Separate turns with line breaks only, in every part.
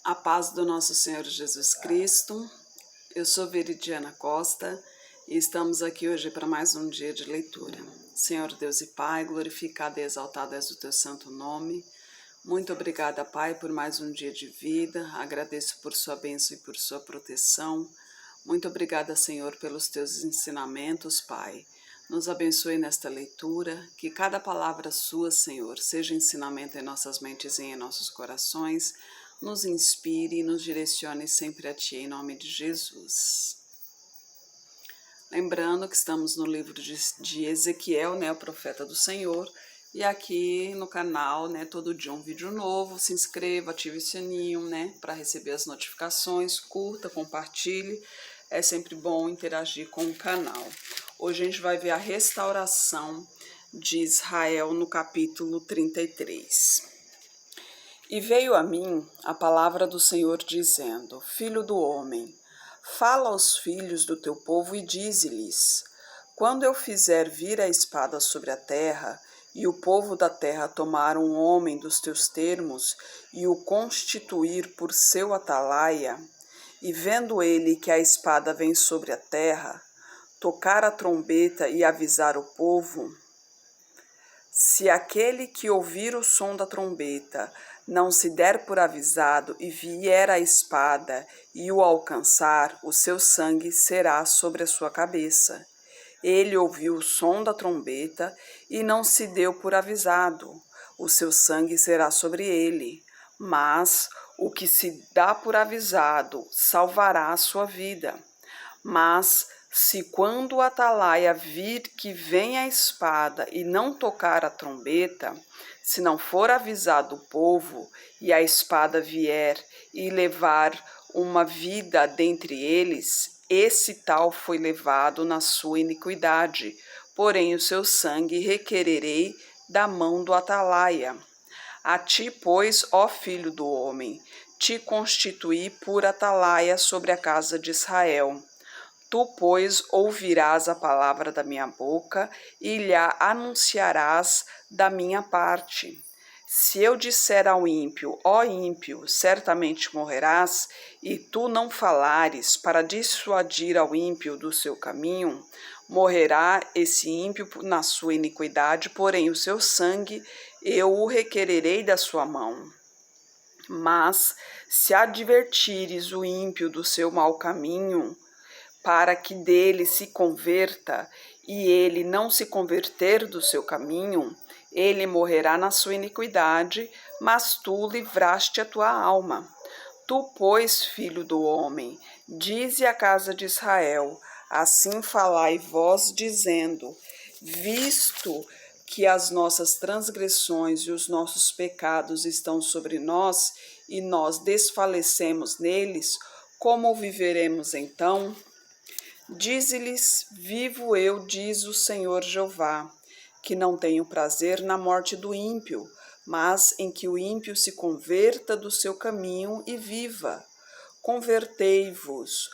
A paz do nosso Senhor Jesus Cristo. Eu sou Veridiana Costa e estamos aqui hoje para mais um dia de leitura. Senhor Deus e Pai, glorificado e exaltado és o teu santo nome. Muito obrigada, Pai, por mais um dia de vida. Agradeço por sua bênção e por sua proteção. Muito obrigada, Senhor, pelos teus ensinamentos, Pai. Nos abençoe nesta leitura, que cada palavra sua, Senhor, seja ensinamento em nossas mentes e em nossos corações, nos inspire e nos direcione sempre a Ti, em nome de Jesus. Lembrando que estamos no livro de Ezequiel, né, o profeta do Senhor, e aqui no canal, né, todo dia um vídeo novo. Se inscreva, ative o sininho, né, para receber as notificações, curta, compartilhe. É sempre bom interagir com o canal. Hoje a gente vai ver a restauração de Israel no capítulo 33. E veio a mim a palavra do Senhor dizendo: Filho do homem, fala aos filhos do teu povo e dize-lhes: quando eu fizer vir a espada sobre a terra, e o povo da terra tomar um homem dos teus termos e o constituir por seu atalaia, e vendo ele que a espada vem sobre a terra, tocar a trombeta e avisar o povo, se aquele que ouvir o som da trombeta não se der por avisado e vier a espada e o alcançar, o seu sangue será sobre a sua cabeça. Ele ouviu o som da trombeta e não se deu por avisado, o seu sangue será sobre ele. Mas o que se dá por avisado salvará a sua vida. Mas se quando o atalaia vir que vem a espada e não tocar a trombeta, se não for avisado o povo, e a espada vier e levar uma vida dentre eles, esse tal foi levado na sua iniquidade, porém o seu sangue requererei da mão do atalaia. A ti, pois, ó filho do homem, te constituí por atalaia sobre a casa de Israel. Tu, pois, ouvirás a palavra da minha boca e lhe anunciarás da minha parte. Se eu disser ao ímpio, ó ímpio, certamente morrerás, e tu não falares para dissuadir ao ímpio do seu caminho, morrerá esse ímpio na sua iniquidade, porém o seu sangue eu o requererei da sua mão. Mas se advertires o ímpio do seu mau caminho, para que dele se converta, e ele não se converter do seu caminho, ele morrerá na sua iniquidade, mas tu livraste a tua alma. Tu, pois, filho do homem, dize à casa de Israel: assim falai vós, dizendo: visto que as nossas transgressões e os nossos pecados estão sobre nós, e nós desfalecemos neles, como viveremos então? Dize-lhes: vivo eu, diz o Senhor Jeová, que não tenho prazer na morte do ímpio, mas em que o ímpio se converta do seu caminho e viva. Convertei-vos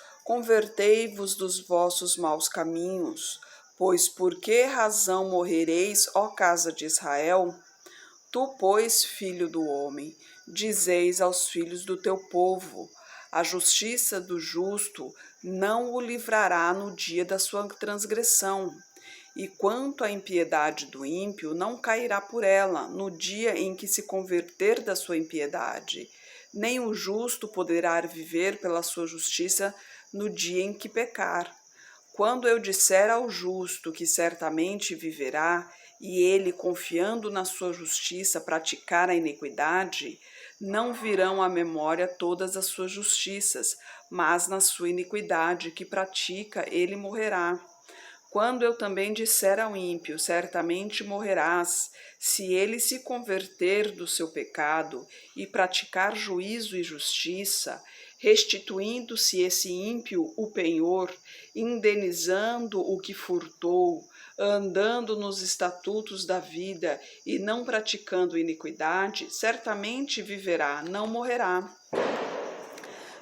dos vossos maus caminhos, pois por que razão morrereis, ó casa de Israel? Tu, pois, filho do homem, dizeis aos filhos do teu povo: a justiça do justo não o livrará no dia da sua transgressão, e quanto à impiedade do ímpio, não cairá por ela no dia em que se converter da sua impiedade. Nem o justo poderá viver pela sua justiça no dia em que pecar. Quando eu disser ao justo que certamente viverá, e ele, confiando na sua justiça, praticar a iniquidade, não virão à memória todas as suas justiças, mas na sua iniquidade que pratica, ele morrerá. Quando eu também disser ao ímpio, certamente morrerás, se ele se converter do seu pecado e praticar juízo e justiça, restituindo-se esse ímpio o penhor, indenizando o que furtou, andando nos estatutos da vida e não praticando iniquidade, certamente viverá, não morrerá.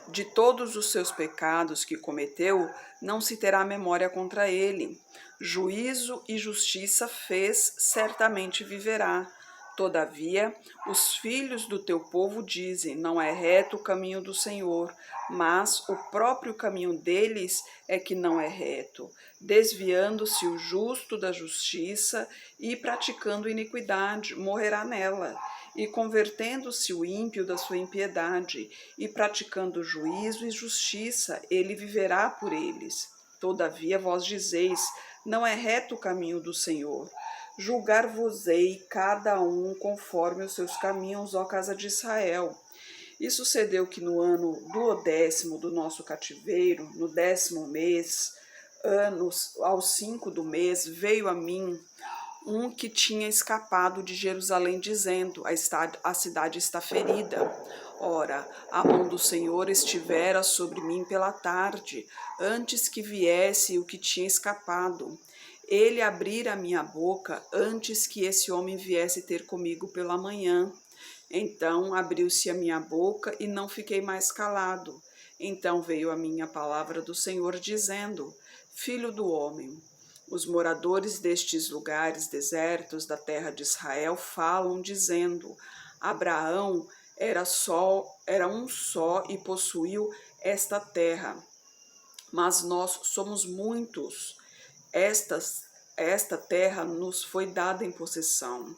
De todos os seus pecados que cometeu, não se terá memória contra ele. Juízo e justiça fez, certamente viverá. Todavia, os filhos do teu povo dizem: não é reto o caminho do Senhor, mas o próprio caminho deles é que não é reto, desviando-se o justo da justiça e praticando iniquidade, morrerá nela. E convertendo-se o ímpio da sua impiedade e praticando juízo e justiça, ele viverá por eles. Todavia vós dizeis: não é reto o caminho do Senhor. Julgar-vos-ei cada um conforme os seus caminhos, ó casa de Israel. E sucedeu que no ano duodécimo do nosso cativeiro, no 10º mês, aos 5 do mês, veio a mim um que tinha escapado de Jerusalém, dizendo: a cidade está ferida. Ora, a mão do Senhor estivera sobre mim pela tarde, antes que viesse o que tinha escapado. Ele abrira a minha boca antes que esse homem viesse ter comigo pela manhã. Então abriu-se a minha boca e não fiquei mais calado. Então veio a minha palavra do Senhor, dizendo: Filho do homem, os moradores destes lugares desertos da terra de Israel falam, dizendo: Abraão era um só e possuiu esta terra, mas nós somos muitos. Esta terra nos foi dada em possessão.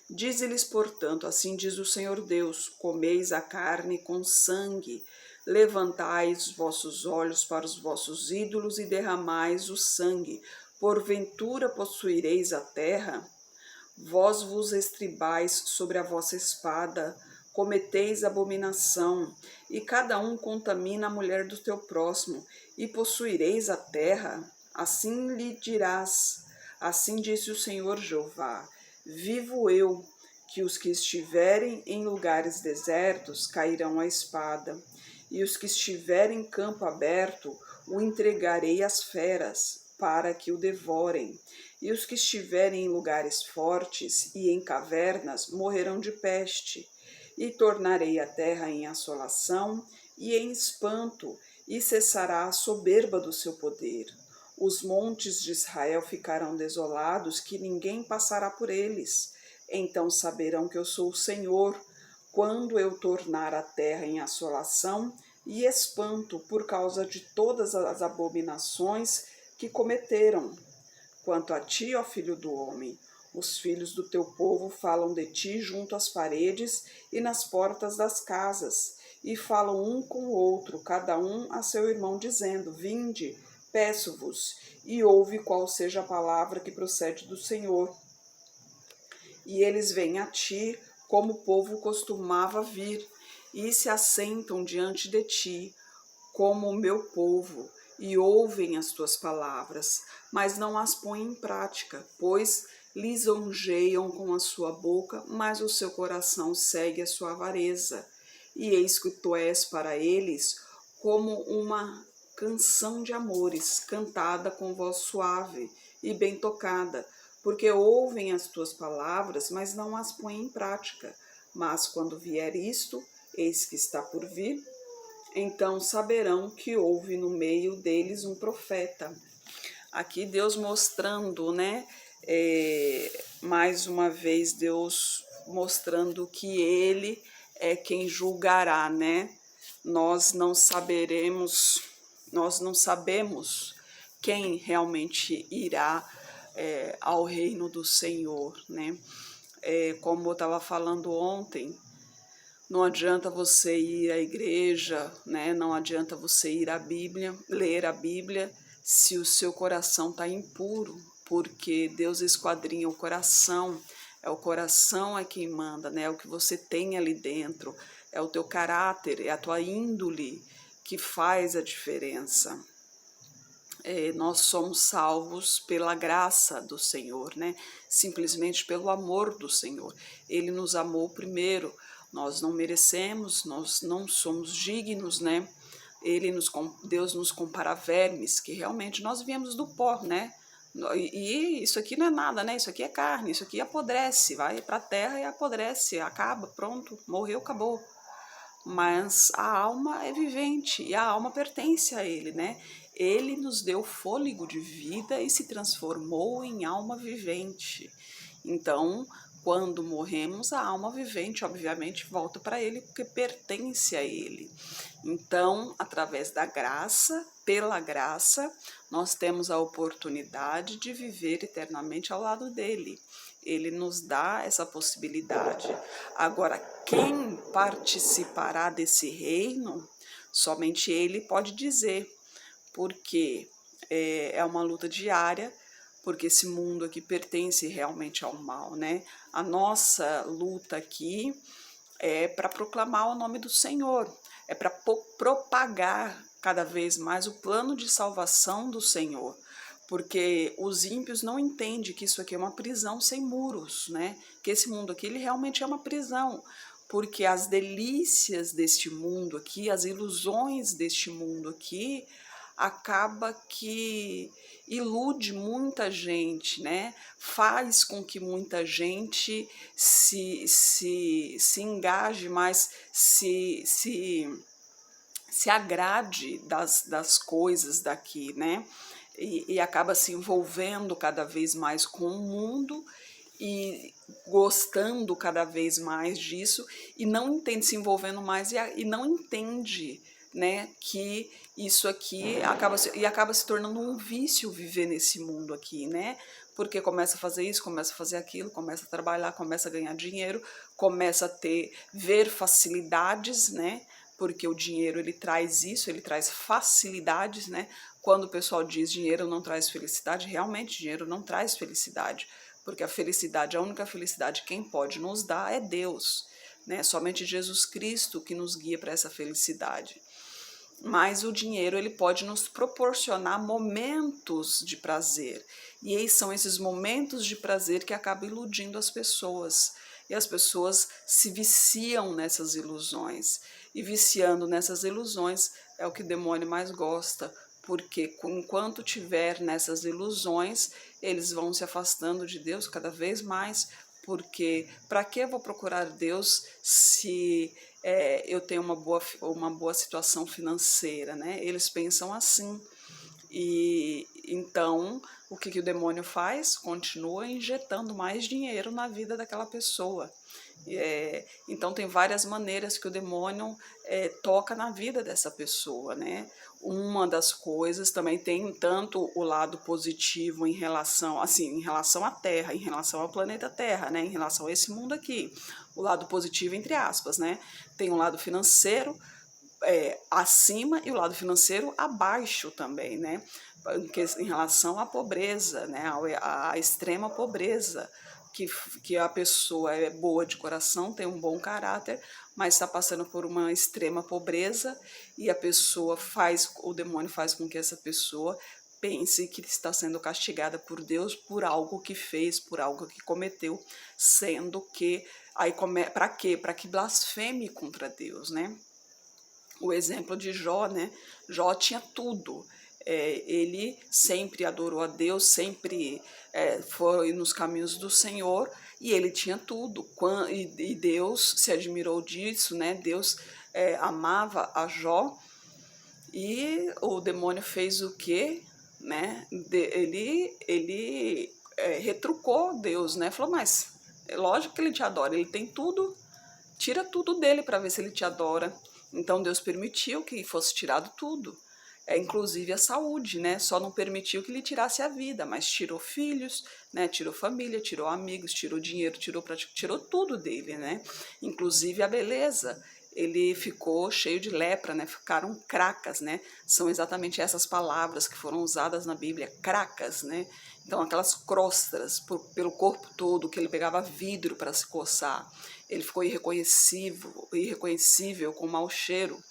Dize-lhes, portanto, assim diz o Senhor Deus: comeis a carne com sangue, levantai os vossos olhos para os vossos ídolos e derramais o sangue. Porventura possuireis a terra? Vós vos estribais sobre a vossa espada, cometeis abominação, e cada um contamina a mulher do teu próximo, e possuireis a terra? Assim lhe dirás: assim disse o Senhor Jeová: vivo eu, que os que estiverem em lugares desertos cairão à espada, e os que estiverem em campo aberto o entregarei às feras, para que o devorem. E os que estiverem em lugares fortes e em cavernas morrerão de peste. E tornarei a terra em assolação e em espanto, e cessará a soberba do seu poder. Os montes de Israel ficarão desolados, que ninguém passará por eles. Então saberão que eu sou o Senhor, quando eu tornar a terra em assolação e espanto por causa de todas as abominações que cometeram. Quanto a ti, ó filho do homem, os filhos do teu povo falam de ti junto às paredes e nas portas das casas, e falam um com o outro, cada um a seu irmão, dizendo: vinde, peço-vos, e ouve qual seja a palavra que procede do Senhor. E eles vêm a ti, como o povo costumava vir, e se assentam diante de ti, como o meu povo, e ouvem as tuas palavras, mas não as põem em prática, pois lisonjeiam com a sua boca, mas o seu coração segue a sua avareza. E eis que tu és para eles como uma canção de amores, cantada com voz suave e bem tocada, porque ouvem as tuas palavras, mas não as põem em prática. Mas quando vier isto, eis que está por vir, então saberão que houve no meio deles um profeta. Aqui Deus mostrando, né? Mais uma vez Deus mostrando que Ele é quem julgará, né? Nós não sabemos quem realmente irá ao reino do Senhor, né? Como eu estava falando ontem, não adianta você ir à igreja, né? Não adianta você ir à Bíblia, ler a Bíblia, se o seu coração está impuro, porque Deus esquadrinha o coração. É o coração quem manda, né? É o que você tem ali dentro, é o teu caráter, é a tua índole que faz a diferença. Nós somos salvos pela graça do Senhor, né? Simplesmente pelo amor do Senhor. Ele nos amou primeiro. Nós não merecemos, nós não somos dignos, né? Deus nos compara a vermes, que realmente nós viemos do pó, né? E isso aqui não é nada, né? Isso aqui é carne, isso aqui apodrece, vai para a terra e apodrece, acaba, pronto, morreu, acabou. Mas a alma é vivente e a alma pertence a Ele, né? Ele nos deu fôlego de vida e se transformou em alma vivente. Então, quando morremos, a alma vivente, obviamente, volta para ele, porque pertence a ele. Então, através da graça, pela graça, nós temos a oportunidade de viver eternamente ao lado dele. Ele nos dá essa possibilidade. Agora, quem participará desse reino, somente ele pode dizer, porque é uma luta diária, porque esse mundo aqui pertence realmente ao mal, né? A nossa luta aqui é para proclamar o nome do Senhor, é para propagar cada vez mais o plano de salvação do Senhor, porque os ímpios não entendem que isso aqui é uma prisão sem muros, né? Que esse mundo aqui ele realmente é uma prisão, porque as delícias deste mundo aqui, as ilusões deste mundo aqui, acaba que ilude muita gente, né? Faz com que muita gente se engaje mais, se agrade das coisas daqui, né? E acaba se envolvendo cada vez mais com o mundo e gostando cada vez mais disso e não entende, se envolvendo mais e não entende, né, que isso aqui acaba se tornando um vício viver nesse mundo aqui, né? Porque começa a fazer isso, começa a fazer aquilo, começa a trabalhar, começa a ganhar dinheiro, começa a ver facilidades, né? Porque o dinheiro ele traz isso, ele traz facilidades, né? Quando o pessoal diz dinheiro não traz felicidade, realmente dinheiro não traz felicidade, porque a felicidade, a única felicidade quem pode nos dar é Deus, né? Somente Jesus Cristo que nos guia para essa felicidade. Mas o dinheiro ele pode nos proporcionar momentos de prazer. E aí são esses momentos de prazer que acabam iludindo as pessoas. E as pessoas se viciam nessas ilusões. E viciando nessas ilusões é o que o demônio mais gosta, porque enquanto tiver nessas ilusões, eles vão se afastando de Deus cada vez mais, porque para que eu vou procurar Deus se eu tenho uma boa situação financeira, né? Eles pensam assim. E então, o que o demônio faz? Continua injetando mais dinheiro na vida daquela pessoa. Então, tem várias maneiras que o demônio toca na vida dessa pessoa, né? Uma das coisas também tem tanto o lado positivo em relação à Terra, em relação ao planeta Terra, né? Em relação a esse mundo aqui. O lado positivo, entre aspas, né? Tem um lado financeiro, acima e o lado financeiro abaixo também, né? Em relação à pobreza, né? À extrema pobreza, que a pessoa é boa de coração, tem um bom caráter, mas está passando por uma extrema pobreza e o demônio faz com que essa pessoa pense que está sendo castigada por Deus por algo que fez, por algo que cometeu, sendo que para quê? Para que blasfeme contra Deus, né? O exemplo de Jó, né? Jó tinha tudo. Ele sempre adorou a Deus, sempre foi nos caminhos do Senhor e ele tinha tudo. E Deus se admirou disso, né? Deus amava a Jó e o demônio fez o quê? Né? Ele retrucou Deus, né? Falou, mas é lógico que ele te adora, ele tem tudo, tira tudo dele para ver se ele te adora. Então Deus permitiu que fosse tirado tudo, inclusive a saúde, né? Só não permitiu que lhe tirasse a vida, mas tirou filhos, né? Tirou família, tirou amigos, tirou dinheiro, tirou tudo dele, né? Inclusive a beleza. Ele ficou cheio de lepra, né? Ficaram cracas, né? São exatamente essas palavras que foram usadas na Bíblia, cracas, né? Então aquelas crostas pelo corpo todo, que ele pegava vidro para se coçar. Ele ficou irreconhecível, com mau cheiro,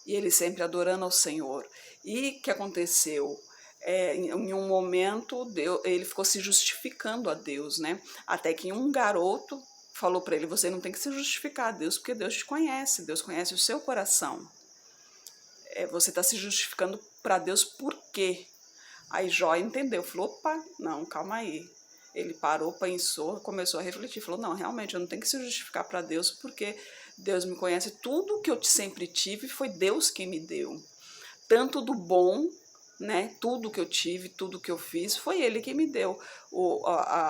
e ele sempre adorando ao Senhor. E o que aconteceu? Em um momento, ele ficou se justificando a Deus, né? Até que um garoto falou para ele, você não tem que se justificar a Deus, porque Deus te conhece, Deus conhece o seu coração. Você está se justificando para Deus por quê? Aí Jó entendeu, falou, opa, não, calma aí. Ele parou, pensou, começou a refletir, falou, não, realmente, eu não tenho que se justificar para Deus, porque Deus me conhece, tudo que eu sempre tive foi Deus quem me deu. Tanto do bom, né, tudo que eu tive, tudo que eu fiz, foi Ele quem me deu.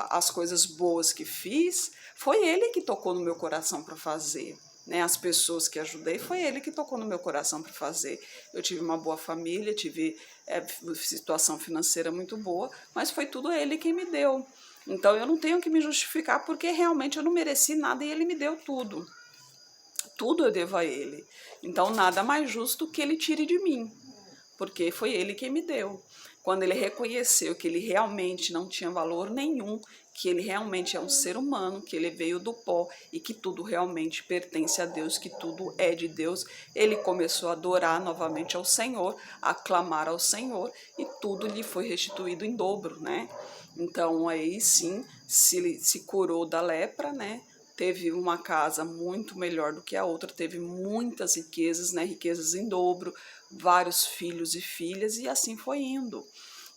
As coisas boas que fiz, foi ele que tocou no meu coração para fazer. Né, as pessoas que ajudei, foi ele que tocou no meu coração para fazer. Eu tive uma boa família, tive situação financeira muito boa, mas foi tudo ele quem me deu. Então eu não tenho que me justificar, porque realmente eu não mereci nada e ele me deu tudo. Tudo eu devo a ele. Então nada mais justo que ele tire de mim, porque foi ele quem me deu. Quando ele reconheceu que ele realmente não tinha valor nenhum, que ele realmente é um ser humano, que ele veio do pó e que tudo realmente pertence a Deus, que tudo é de Deus, ele começou a adorar novamente ao Senhor, a clamar ao Senhor, e tudo lhe foi restituído em dobro, né? Então aí sim se curou da lepra, né? Teve uma casa muito melhor do que a outra, teve muitas riquezas, né? Riquezas em dobro, vários filhos e filhas, e assim foi indo.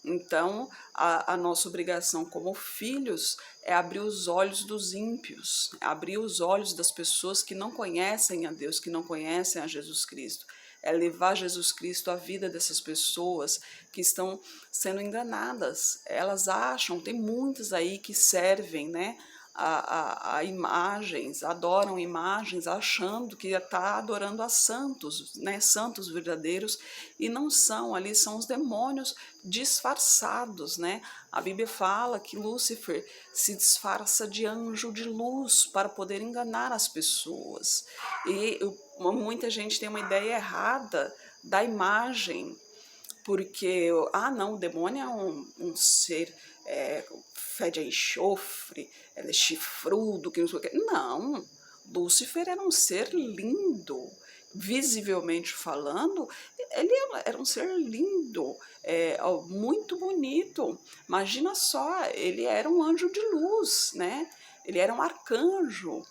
Então, a nossa obrigação como filhos é abrir os olhos dos ímpios, abrir os olhos das pessoas que não conhecem a Deus, que não conhecem a Jesus Cristo. É levar Jesus Cristo à vida dessas pessoas que estão sendo enganadas. Elas acham, tem muitas aí que servem, né, a imagens, adoram imagens, achando que está adorando a santos, né, santos verdadeiros, e não são, ali são os demônios disfarçados, né? A Bíblia fala que Lúcifer se disfarça de anjo de luz para poder enganar as pessoas. E muita gente tem uma ideia errada da imagem, porque, não, o demônio é um ser, fede a enxofre, ele é chifrudo, que não sei o quê. Não, Lúcifer era um ser lindo, visivelmente falando, ele era um ser lindo, muito bonito. Imagina só, ele era um anjo de luz, né? Ele era um arcanjo,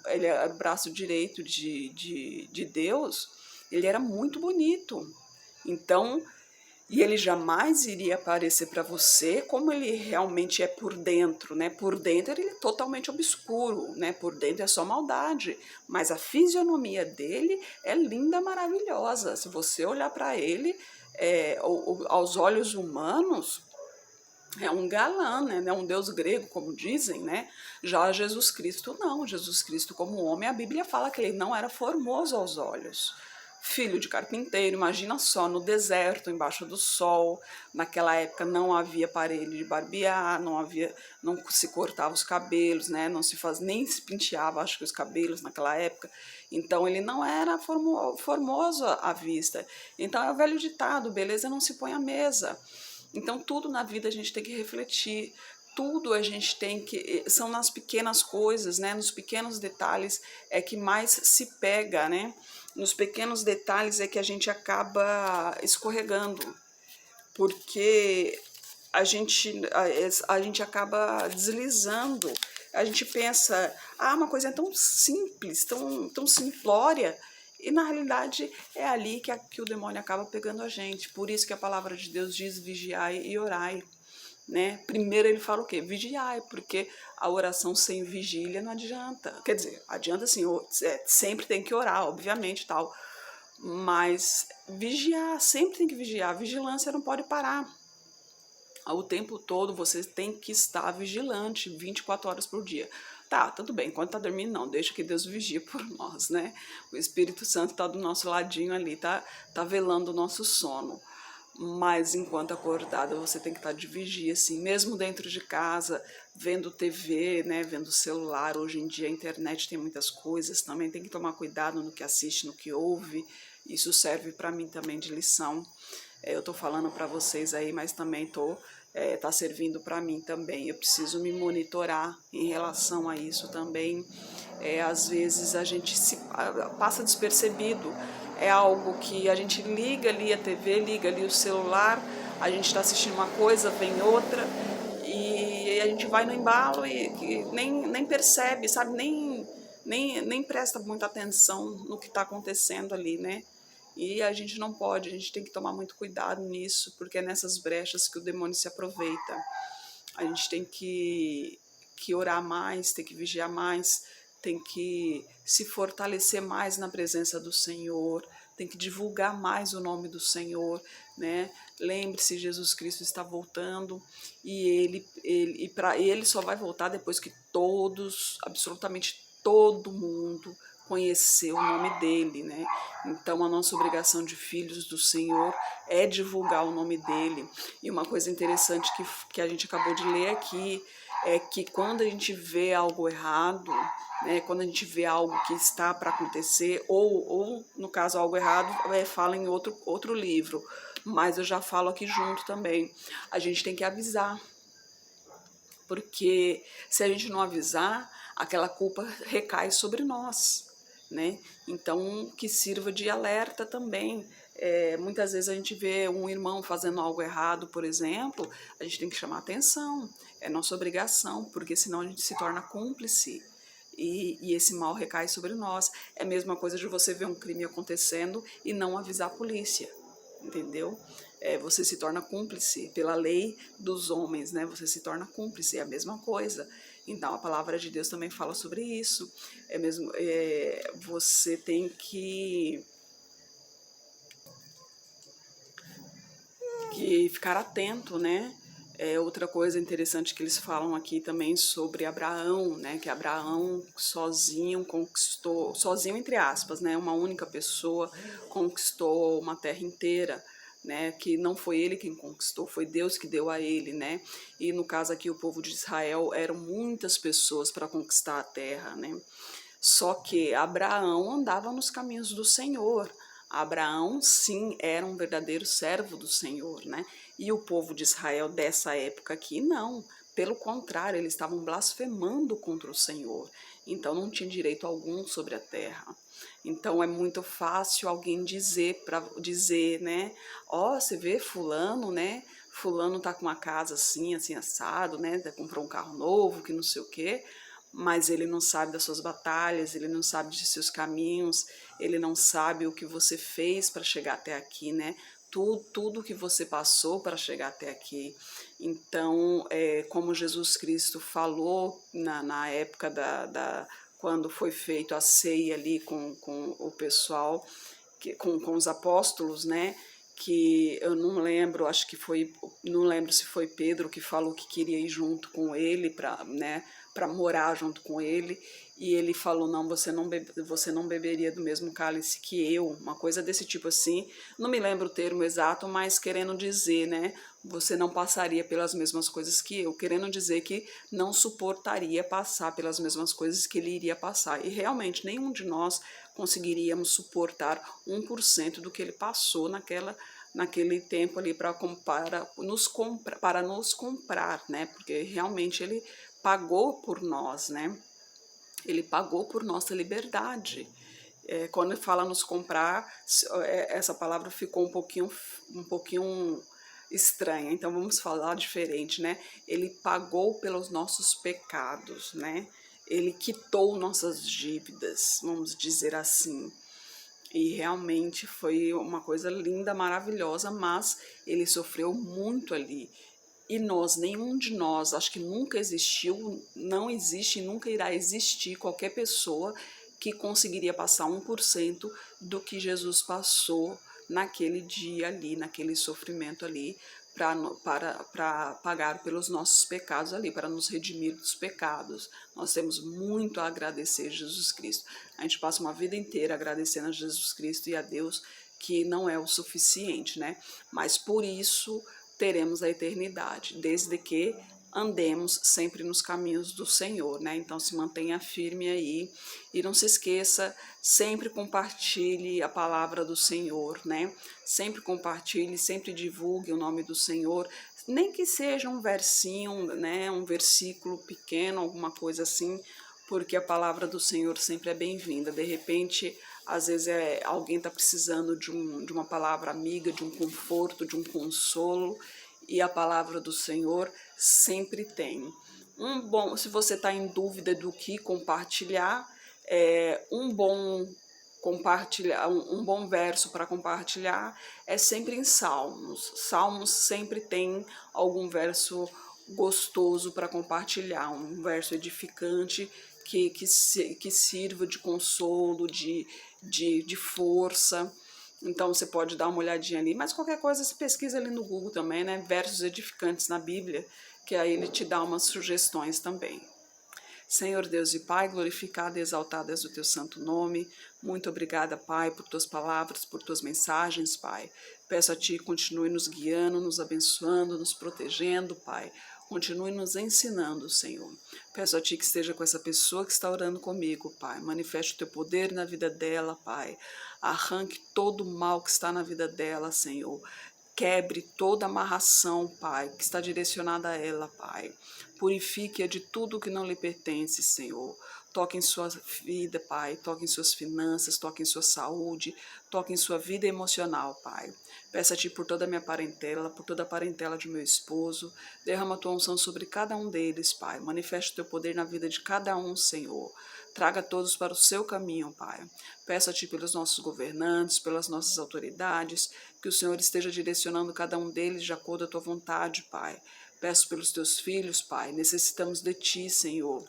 ele era o braço direito de Deus, ele era muito bonito. Então, e ele jamais iria aparecer para você como ele realmente é por dentro, né? Por dentro ele é totalmente obscuro, né? Por dentro é só maldade, mas a fisionomia dele é linda, maravilhosa. Se você olhar para ele, aos olhos humanos, é um galã, né? É um deus grego, como dizem, né? Já Jesus Cristo não. Jesus Cristo, como homem, a Bíblia fala que ele não era formoso aos olhos. Filho de carpinteiro, imagina só, no deserto, embaixo do sol. Naquela época não havia aparelho de barbear, não se cortava os cabelos, né? Não se faz, nem se penteava, acho que os cabelos naquela época. Então ele não era formoso à vista. Então é o velho ditado: beleza não se põe à mesa. Então, tudo na vida a gente tem que refletir, tudo a gente tem que. São nas pequenas coisas, né? Nos pequenos detalhes é que mais se pega, né? Nos pequenos detalhes é que a gente acaba escorregando, porque a gente acaba deslizando. A gente pensa, uma coisa é tão simples, tão simplória, e na realidade é ali que o demônio acaba pegando a gente. Por isso que a palavra de Deus diz: vigiai e orai. Né? Primeiro ele fala o quê? Vigiai, porque a oração sem vigília não adianta. Quer dizer, adianta sim, sempre tem que orar, obviamente, tal. Mas vigiar, sempre tem que vigiar. A vigilância não pode parar. O tempo todo você tem que estar vigilante, 24 horas por dia. Tá, tudo bem, enquanto tá dormindo não, deixa que Deus vigie por nós, né? O Espírito Santo tá do nosso ladinho ali, tá velando o nosso sono. Mas enquanto acordada você tem que estar de vigia, assim, mesmo dentro de casa, vendo TV, né, vendo celular. Hoje em dia a internet tem muitas coisas, também tem que tomar cuidado no que assiste, no que ouve. Isso serve para mim também de lição. Eu tô falando para vocês aí, mas também tá servindo para mim também. Eu preciso me monitorar em relação a isso também. Às vezes a gente passa despercebido. É algo que a gente liga ali a TV, liga ali o celular, a gente está assistindo uma coisa, vem outra, e a gente vai no embalo e nem percebe, sabe? Nem presta muita atenção no que está acontecendo ali, né? E a gente não pode, a gente tem que tomar muito cuidado nisso, porque é nessas brechas que o demônio se aproveita. A gente tem que orar mais, tem que vigiar mais, tem que se fortalecer mais na presença do Senhor, tem que divulgar mais o nome do Senhor, né? Lembre-se, Jesus Cristo está voltando e ele só vai voltar depois que todos, absolutamente todo mundo conhecer o nome dele, né? Então a nossa obrigação de filhos do Senhor é divulgar o nome dele. E uma coisa interessante que a gente acabou de ler aqui é que quando a gente vê algo errado, né, quando a gente vê algo que está para acontecer, ou no caso algo errado, fala em outro livro, mas eu já falo aqui junto também, a gente tem que avisar, porque se a gente não avisar, aquela culpa recai sobre nós, né? Então, que sirva de alerta também. Muitas vezes a gente vê um irmão fazendo algo errado, por exemplo, a gente tem que chamar atenção, é nossa obrigação, porque senão a gente se torna cúmplice. E esse mal recai sobre nós. É a mesma coisa de você ver um crime acontecendo e não avisar a polícia, entendeu? Você se torna cúmplice pela lei dos homens, né? Você se torna cúmplice, é a mesma coisa. Então a palavra de Deus também fala sobre isso. Você tem que ficar atento, né? Outra coisa interessante que eles falam aqui também sobre Abraão, né? Que Abraão sozinho conquistou, sozinho entre aspas, né? Uma única pessoa conquistou uma terra inteira, né? Que não foi ele quem conquistou, foi Deus que deu a ele, né? E no caso aqui o povo de Israel eram muitas pessoas para conquistar a terra, né? Só que Abraão andava nos caminhos do Senhor. Abraão, sim, era um verdadeiro servo do Senhor, né? E o povo de Israel dessa época aqui, não. Pelo contrário, eles estavam blasfemando contra o Senhor. Então, não tinha direito algum sobre a terra. Então, é muito fácil alguém dizer, né? Ó, você vê fulano, né? Fulano tá com uma casa assim, assim, assado, né? Comprou um carro novo, que não sei o quê, mas ele não sabe das suas batalhas, ele não sabe de seus caminhos, ele não sabe o que você fez para chegar até aqui, né? Tudo que você passou para chegar até aqui. Então, como Jesus Cristo falou na época quando foi feito a ceia ali com o pessoal, com os apóstolos, né? Que eu não lembro, acho que foi, não lembro se foi Pedro que falou que queria ir junto com ele para, né, para morar junto com ele, e ele falou, não, você não beberia do mesmo cálice que eu, uma coisa desse tipo assim, não me lembro o termo exato, mas querendo dizer, né, você não passaria pelas mesmas coisas que eu, querendo dizer que não suportaria passar pelas mesmas coisas que ele iria passar, e realmente nenhum de nós conseguiríamos suportar 1% do que ele passou naquele tempo ali para nos comprar, né? Porque realmente ele pagou por nós, né? Ele pagou por nossa liberdade. Quando ele fala nos comprar, essa palavra ficou um pouquinho estranha, então vamos falar diferente, né? Ele pagou pelos nossos pecados, né? Ele quitou nossas dívidas, vamos dizer assim. E realmente foi uma coisa linda, maravilhosa, mas ele sofreu muito ali. E nós, nenhum de nós, acho que nunca existiu, não existe e nunca irá existir qualquer pessoa que conseguiria passar 1% do que Jesus passou naquele dia ali, naquele sofrimento ali, para pagar pelos nossos pecados ali, para nos redimir dos pecados. Nós temos muito a agradecer a Jesus Cristo. A gente passa uma vida inteira agradecendo a Jesus Cristo e a Deus, que não é o suficiente, né? Mas por isso teremos a eternidade, desde que andemos sempre nos caminhos do Senhor, né? Então se mantenha firme aí e não se esqueça, sempre compartilhe a palavra do Senhor, né? Sempre compartilhe, sempre divulgue o nome do Senhor, nem que seja um versinho, né? Um versículo pequeno, alguma coisa assim, porque a palavra do Senhor sempre é bem-vinda. De repente, às vezes alguém está precisando de uma palavra amiga, de um conforto, de um consolo, e a palavra do Senhor sempre tem. Se você está em dúvida do que compartilhar, um bom verso para compartilhar é sempre em Salmos. Salmos sempre tem algum verso gostoso para compartilhar, um verso edificante que sirva de consolo, de força. Então você pode dar uma olhadinha ali, mas qualquer coisa você pesquisa ali no Google também, né? Versos edificantes na Bíblia, que aí ele te dá umas sugestões também. Senhor Deus e Pai, glorificado e exaltado és o teu santo nome. Muito obrigada, Pai, por tuas palavras, por tuas mensagens, Pai. Peço a Ti, continue nos guiando, nos abençoando, nos protegendo, Pai. Continue nos ensinando, Senhor. Peço a Ti que esteja com essa pessoa que está orando comigo, Pai. Manifeste o Teu poder na vida dela, Pai. Arranque todo o mal que está na vida dela, Senhor. Quebre toda amarração, Pai, que está direcionada a ela, Pai. Purifique-a de tudo que não lhe pertence, Senhor. Toque em sua vida, Pai. Toque em suas finanças, toque em sua saúde, toque em sua vida emocional, Pai. Peço a Ti por toda a minha parentela, por toda a parentela de meu esposo. Derrama a Tua unção sobre cada um deles, Pai. Manifeste o Teu poder na vida de cada um, Senhor. Traga todos para o seu caminho, Pai. Peço a Ti pelos nossos governantes, pelas nossas autoridades, que o Senhor esteja direcionando cada um deles de acordo à Tua vontade, Pai. Peço pelos Teus filhos, Pai. Necessitamos de Ti, Senhor.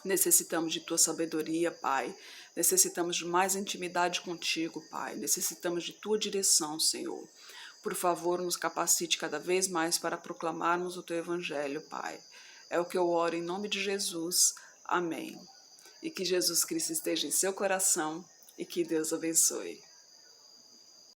Necessitamos de Tua sabedoria, Pai. Necessitamos de mais intimidade contigo, Pai. Necessitamos de Tua direção, Senhor. Por favor, nos capacite cada vez mais para proclamarmos o Teu Evangelho, Pai. É o que eu oro em nome de Jesus. Amém. E que Jesus Cristo esteja em seu coração e que Deus abençoe.